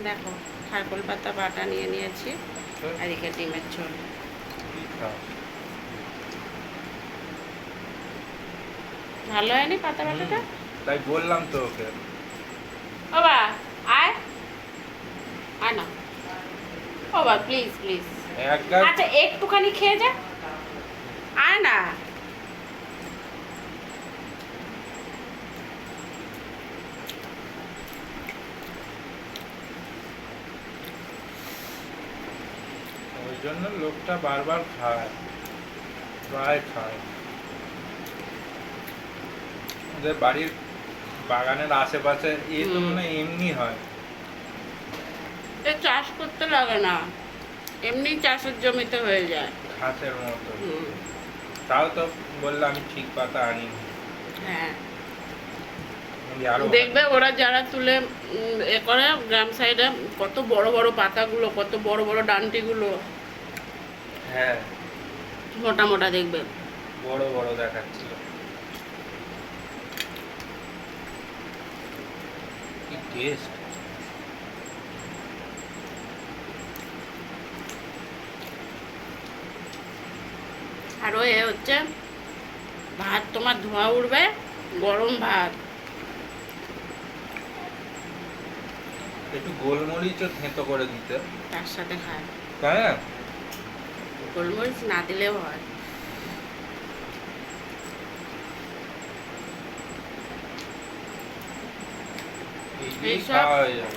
দেখো খারকোল পাতা বাটা নিয়ে নিয়েছি আর এদিকে ডিমের ঝোল। ভালো হয়নি পাতা বাটাটা? তাই বললাম তো ওকে। বাবা আয় আয় না বাবা, প্লিজ প্লিজ। আচ্ছা একটুখানি খেয়ে যা, আয় না। ওই জন্য লোকটা বারবার খায়, প্রায় খায়। ওদের বাড়ির বাগানের আশেপাশে এই তো মানে এমনি হয়। চাষ করতে লাগে না, এমনি চাষের জমিতে হয়ে যায় ঘাসের মতো। তাও তো বললাম আমি ঠিক পাতা আনি। হ্যাঁ দেখবে ওরা যারা তুলে এ করে গ্রাম সাইডে, কত বড় বড় পাতাগুলো, কত বড় বড় ডান্টিগুলো। হ্যাঁ মোটা মোটা দেখবে, বড় বড় দেখাচ্ছিল। কি টেস্ট! আর ওই হচ্ছে ভাত তোমার ধোঁয়া উঠবে, গরম ভাত, একটু গোলমরিচও থেঁতো করে দিতে, তার সাথে খায়। হ্যাঁ গোলমরিচ না দিলেও হয়।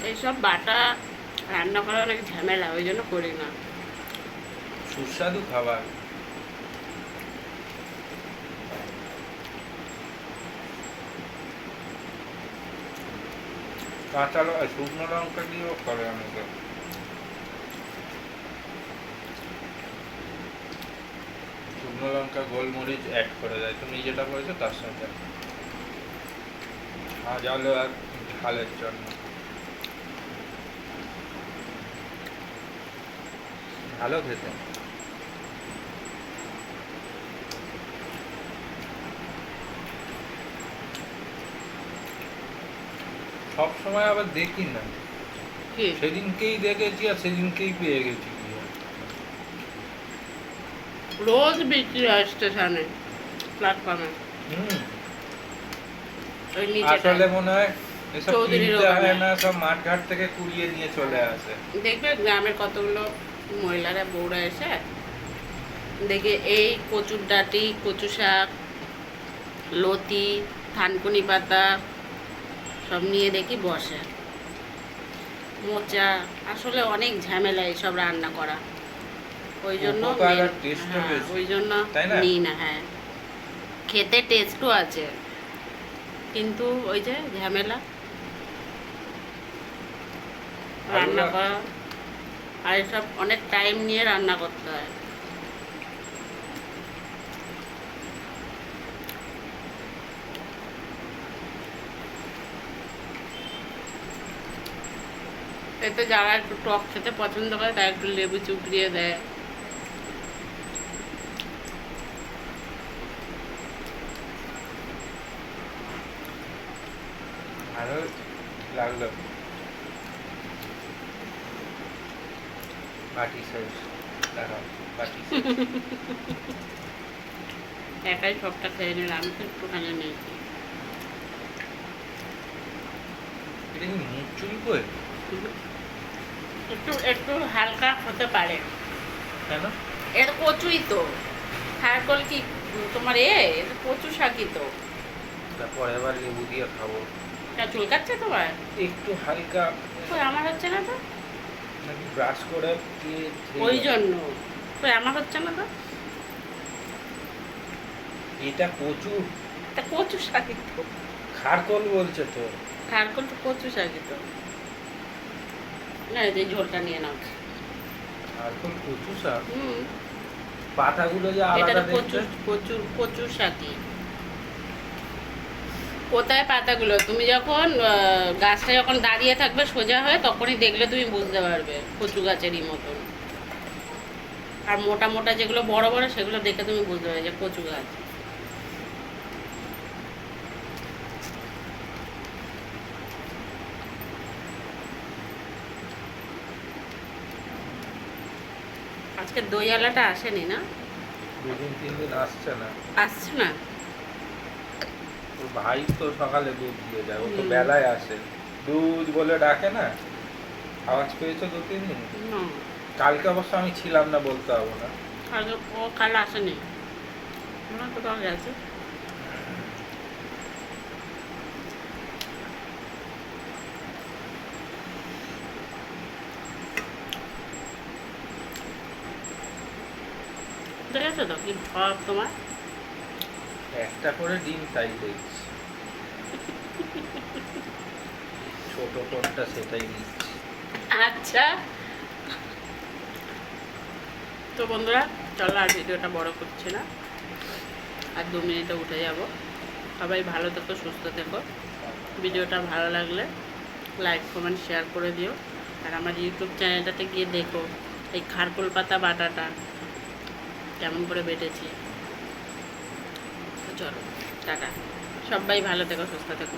এইসব বাটা রান্না করা অনেক ঝামেলা, ওই জন্য করি না। সুস্বাদু খাবার। কাঁচা শুকনো লঙ্কা দিয়েও করে অনেকে। শুকনো লঙ্কা গোলমরিচ অ্যাড করে দেয়, তুমি যেটা বলেছো তার সাথে ঝাঁঝালো আর ঝালের জন্য ভালো খেতে। সব সময় আবার দেখি না, সেদিনকেই দেখেছি আর সেদিনকেই পেয়ে গেছি। রোজ বিক্রি হয় স্টেশনে, প্ল্যাটফর্মে। আসলে মনে হয় এসব কিনতে হয় না, সব মাঠঘাট থেকে কুড়িয়ে নিয়ে চলে আসে। দেখবে গ্রামের কতগুলো মহিলারা বউরা এসে দেখে এই কচুর ডাঁটি, কচু শাক, লতি, থানকুনি পাতা সব নিয়ে দেখি বসে। মোচা, আসলে অনেক ঝামেলা এইসব রান্না করা, ওই জন্য ওই জন্য নিই না। হ্যাঁ খেতে টেস্টও আছে, কিন্তু ওই যে ঝামেলা রান্না করা, আর এসব অনেক টাইম নিয়ে রান্না করতে হয়। এতে যারা একটু টক খেতে পছন্দ করে তারা একটু লেবু চুপড়িয়ে দেয়। ভালো লাগলো। বাটি শেষ, দাঁড়াও বাটি শেষ। একাই সবটা খেয়ে নিলাম, আমি তো একটুখানি নিয়েছি। এটা কি মুখ চুলকোয়? একটু একটু হালকা হতে পারে। কেন? এটা কচুই তো, খারকোল কি তোমার এটা কচু শাকই তো। তারপর এবার লেবু দিয়ে খাবো। চুলকাচ্ছে তোমার? একটু হালকা। আমার হচ্ছে না তো, ব্রাশ করে ওই জন্য আমার হচ্ছে না তো। এটা কচু, এটা কচু শাকই তো। খারকোল বলছে তো। খারকোল তো কচু শাকই তো। না এই ঝোলটা নিয়ে নাও। খারকোল কচু শাক? পাতাগুলো যে আলাদা দেখতে। কচু শাকই। কোথায় পাতাগুলো? তুমি যখন গাছটা যখন দাঁড়িয়ে থাকবে সোজা হয়ে, তখনই দেখলে তুমি বুঝতে পারবে কচু গাছেরই মতন। আর মোটা মোটা যেগুলো বড় বড় সেগুলো দেখে তুমি বুঝতে পারবে যে কচু গাছ। আজকে দইওয়ালাটা আসেনি না? 2-3 দিন আসছে না। আসছে না? ওর ভাই তো সকালে দুধ দিয়ে যায়, ও তো হুম। বেলায় আসে। দুধ বলে ডাকে না। আওয়াজ পেয়েছো 2-3 দিন? না, কালকে অবশ্য আমি ছিলাম না, বলতে পারবো না। ও কাল আসেনি, মনে হয় কোথাও গেছে। দেখেছো তো কি ভাব তোমার? একটা করে ডিম তাই দেখছি, ছোট কোনটা সেটাই নিচ্ছি। আচ্ছা, তো বন্ধুরা চলো আর ভিডিওটা বড় করছি না, আর 2 মিনিটে উঠে যাব। সবাই ভালো থেকো, সুস্থ থেকো। ভিডিওটা ভালো লাগলে লাইক কমেন্ট শেয়ার করে দিও। আর আমার ইউটিউব চ্যানেলটাতে গিয়ে দেখো এই খারকোল পাতা বাটাটা কেমন করে বেটেছি। তো চলো টাটা, সবাই ভালো থেকো, সুস্থ থেকো।